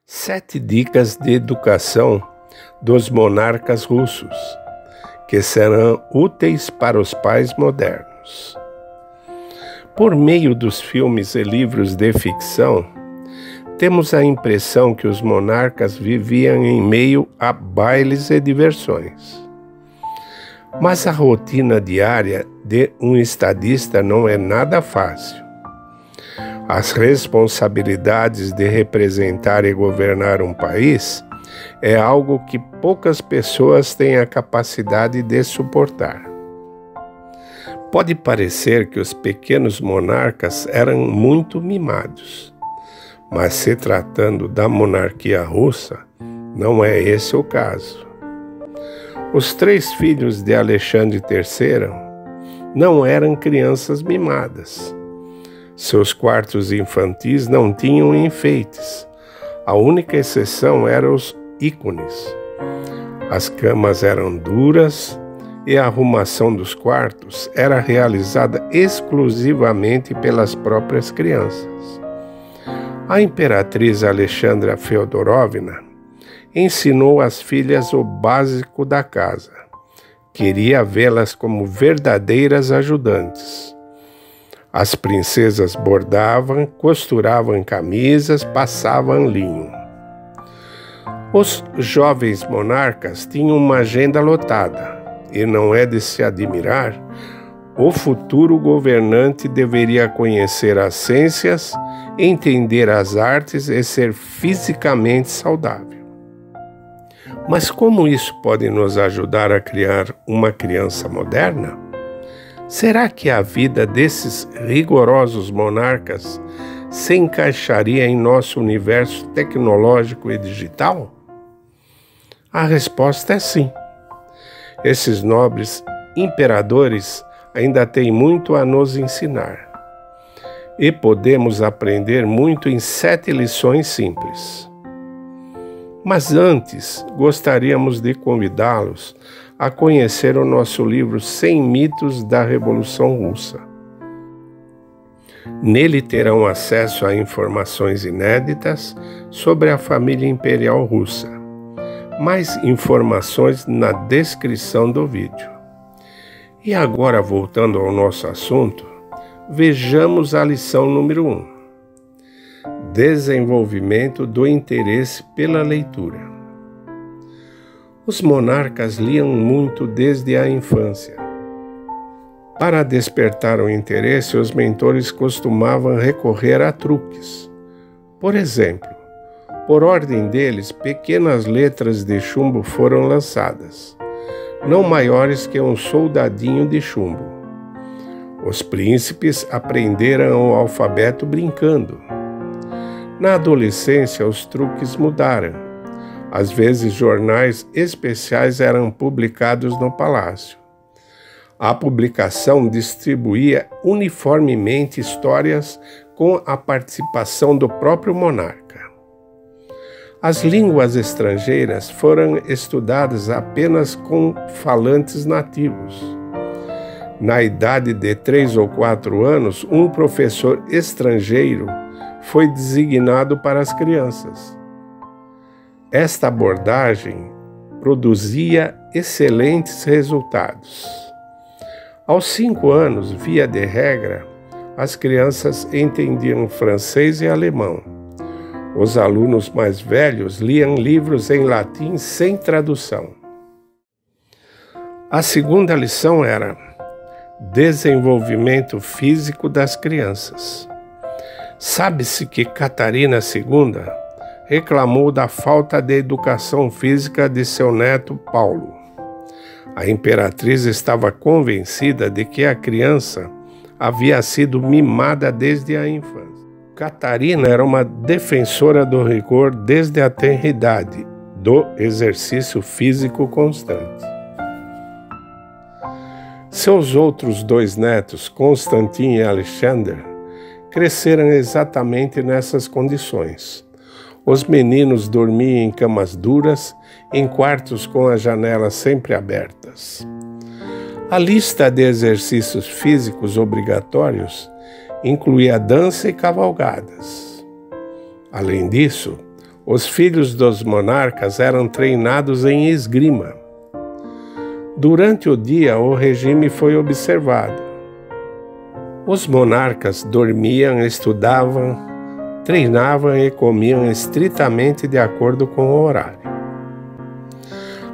Sete dicas de educação dos monarcas russos, que serão úteis para os pais modernos. Por meio dos filmes e livros de ficção, temos a impressão que os monarcas viviam em meio a bailes e diversões. Mas a rotina diária de um estadista não é nada fácil. As responsabilidades de representar e governar um país é algo que poucas pessoas têm a capacidade de suportar. Pode parecer que os pequenos monarcas eram muito mimados, mas se tratando da monarquia russa, não é esse o caso. Os 3 filhos de Alexandre III não eram crianças mimadas. Seus quartos infantis não tinham enfeites. A única exceção eram os ícones. As camas eram duras e a arrumação dos quartos era realizada exclusivamente pelas próprias crianças. A imperatriz Alexandra Feodorovna ensinou às filhas o básico da casa. Queria vê-las como verdadeiras ajudantes. As princesas bordavam, costuravam camisas, passavam linho. Os jovens monarcas tinham uma agenda lotada, e não é de se admirar, o futuro governante deveria conhecer as ciências, entender as artes e ser fisicamente saudável. Mas como isso pode nos ajudar a criar uma criança moderna? Será que a vida desses rigorosos monarcas se encaixaria em nosso universo tecnológico e digital? A resposta é sim. Esses nobres imperadores ainda têm muito a nos ensinar. E podemos aprender muito em 7 lições simples. Mas antes, gostaríamos de convidá-los a conhecer o nosso livro 100 mitos da Revolução Russa. Nele terão acesso a informações inéditas sobre a família imperial russa. Mais informações na descrição do vídeo. E agora, voltando ao nosso assunto, vejamos a lição número 1. Desenvolvimento do interesse pela leitura. Os monarcas liam muito desde a infância. Para despertar o interesse, os mentores costumavam recorrer a truques. Por exemplo, por ordem deles, pequenas letras de chumbo foram lançadas, não maiores que um soldadinho de chumbo. Os príncipes aprenderam o alfabeto brincando. Na adolescência, os truques mudaram. Às vezes, jornais especiais eram publicados no palácio. A publicação distribuía uniformemente histórias com a participação do próprio monarca. As línguas estrangeiras foram estudadas apenas com falantes nativos. Na idade de 3 ou 4 anos, um professor estrangeiro foi designado para as crianças. Esta abordagem produzia excelentes resultados. Aos 5 anos, via de regra, as crianças entendiam francês e alemão. Os alunos mais velhos liam livros em latim sem tradução. A segunda lição era desenvolvimento físico das crianças. Sabe-se que Catarina II reclamou da falta de educação física de seu neto Paulo. A imperatriz estava convencida de que a criança havia sido mimada desde a infância. Catarina era uma defensora do rigor desde a tenridade, do exercício físico constante. Seus outros 2 netos, Constantin e Alexander, cresceram exatamente nessas condições. Os meninos dormiam em camas duras, em quartos com as janelas sempre abertas. A lista de exercícios físicos obrigatórios incluía dança e cavalgadas. Além disso, os filhos dos monarcas eram treinados em esgrima. Durante o dia, o regime foi observado. Os monarcas dormiam, estudavam, treinavam e comiam estritamente de acordo com o horário.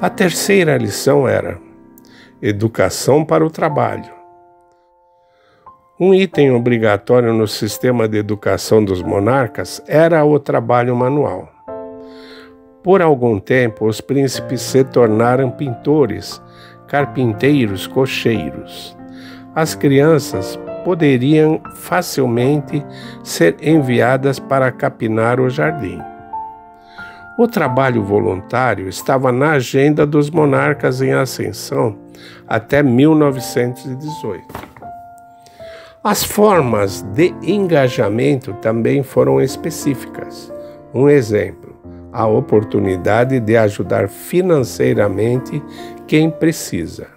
A terceira lição era educação para o trabalho. Um item obrigatório no sistema de educação dos monarcas era o trabalho manual. Por algum tempo, os príncipes se tornaram pintores, carpinteiros, cocheiros. As crianças poderiam facilmente ser enviadas para capinar o jardim. O trabalho voluntário estava na agenda dos monarcas em ascensão até 1918. As formas de engajamento também foram específicas. Um exemplo, a oportunidade de ajudar financeiramente quem precisa.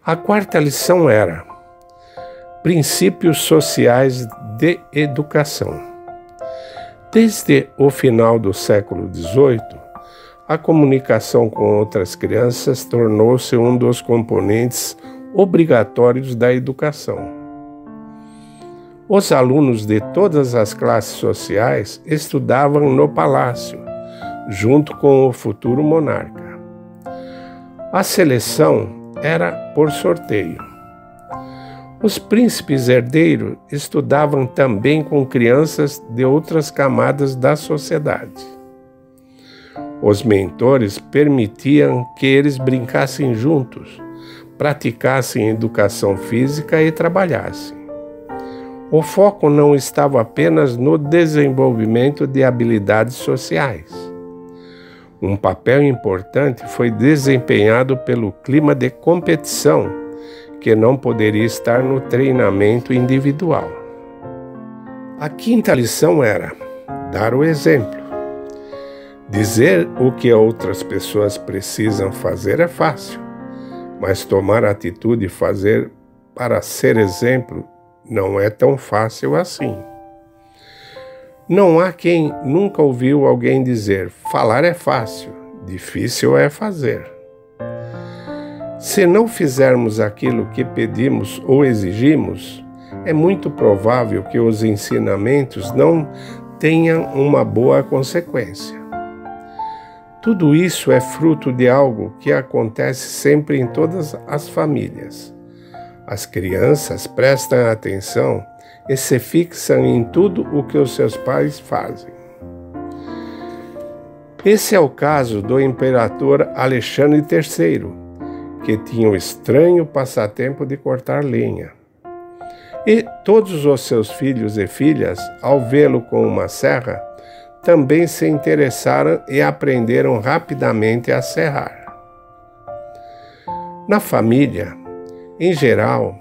A quarta lição era princípios sociais de educação. Desde o final do século XVIII, a comunicação com outras crianças tornou-se um dos componentes obrigatórios da educação. Os alunos de todas as classes sociais estudavam no palácio, junto com o futuro monarca. A seleção era por sorteio. Os príncipes herdeiros estudavam também com crianças de outras camadas da sociedade. Os mentores permitiam que eles brincassem juntos, praticassem educação física e trabalhassem. O foco não estava apenas no desenvolvimento de habilidades sociais. Um papel importante foi desempenhado pelo clima de competição, que não poderia estar no treinamento individual. A quinta lição era dar o exemplo. Dizer o que outras pessoas precisam fazer é fácil, mas tomar atitude e fazer para ser exemplo não é tão fácil assim. Não há quem nunca ouviu alguém dizer: falar é fácil, difícil é fazer. Se não fizermos aquilo que pedimos ou exigimos, é muito provável que os ensinamentos não tenham uma boa consequência. Tudo isso é fruto de algo que acontece sempre em todas as famílias. As crianças prestam atenção e se fixam em tudo o que os seus pais fazem. Esse é o caso do imperador Alexandre III, que tinha o estranho passatempo de cortar lenha. E todos os seus filhos e filhas, ao vê-lo com uma serra, também se interessaram e aprenderam rapidamente a serrar. Na família, em geral,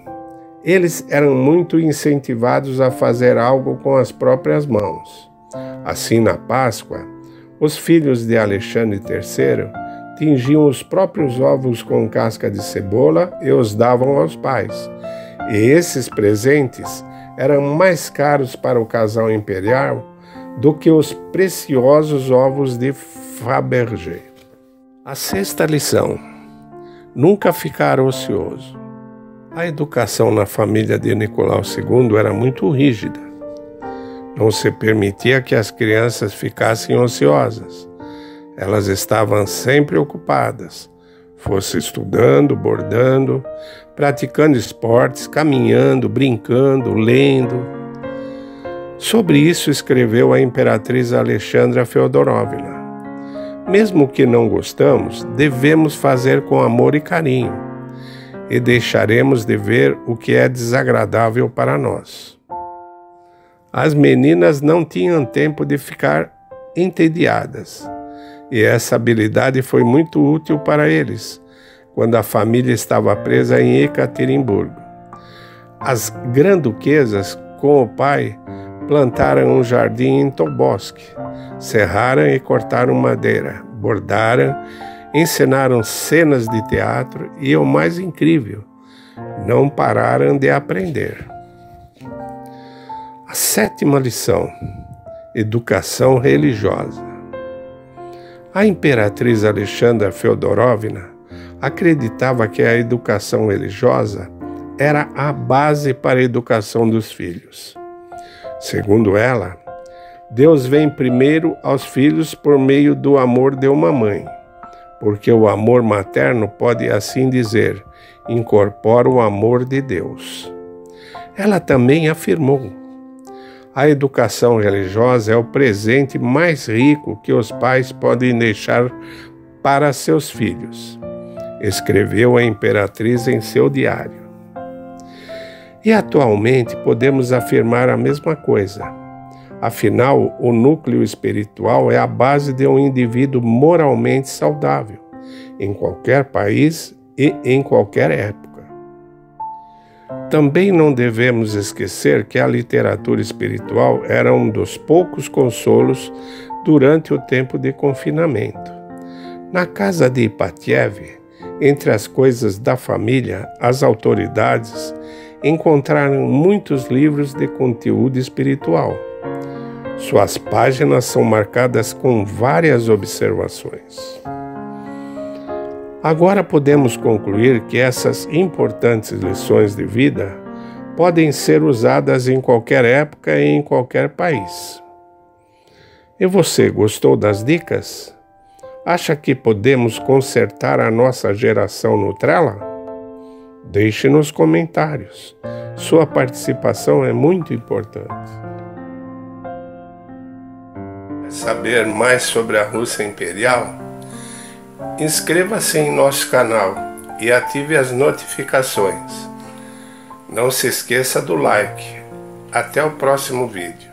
eles eram muito incentivados a fazer algo com as próprias mãos. Assim, na Páscoa, os filhos de Alexandre III tingiam os próprios ovos com casca de cebola e os davam aos pais. E esses presentes eram mais caros para o casal imperial do que os preciosos ovos de Fabergé. A sexta lição: nunca ficar ocioso. A educação na família de Nicolau II era muito rígida. Não se permitia que as crianças ficassem ociosas. Elas estavam sempre ocupadas, fosse estudando, bordando, praticando esportes, caminhando, brincando, lendo. Sobre isso escreveu a imperatriz Alexandra Feodorovna. Mesmo que não gostamos, devemos fazer com amor e carinho, e deixaremos de ver o que é desagradável para nós. As meninas não tinham tempo de ficar entediadas, e essa habilidade foi muito útil para eles, quando a família estava presa em Ekaterimburgo. As granduquesas, com o pai, plantaram um jardim em Tobolsk, serraram e cortaram madeira, bordaram, ensinaram cenas de teatro e, o mais incrível, não pararam de aprender. A 7ª lição: educação religiosa. A imperatriz Alexandra Feodorovna acreditava que a educação religiosa era a base para a educação dos filhos. Segundo ela, Deus vem primeiro aos filhos por meio do amor de uma mãe, porque o amor materno pode, assim dizer, incorpora o amor de Deus. Ela também afirmou: a educação religiosa é o presente mais rico que os pais podem deixar para seus filhos, escreveu a imperatriz em seu diário. E atualmente podemos afirmar a mesma coisa. Afinal, o núcleo espiritual é a base de um indivíduo moralmente saudável, em qualquer país e em qualquer época. Também não devemos esquecer que a literatura espiritual era um dos poucos consolos durante o tempo de confinamento. Na casa de Ipatiev, entre as coisas da família, as autoridades encontraram muitos livros de conteúdo espiritual. Suas páginas são marcadas com várias observações. Agora podemos concluir que essas importantes lições de vida podem ser usadas em qualquer época e em qualquer país. E você, gostou das dicas? Acha que podemos consertar a nossa geração Nutella? Deixe nos comentários. Sua participação é muito importante. Quer saber mais sobre a Rússia Imperial? Inscreva-se em nosso canal e ative as notificações. Não se esqueça do like. Até o próximo vídeo.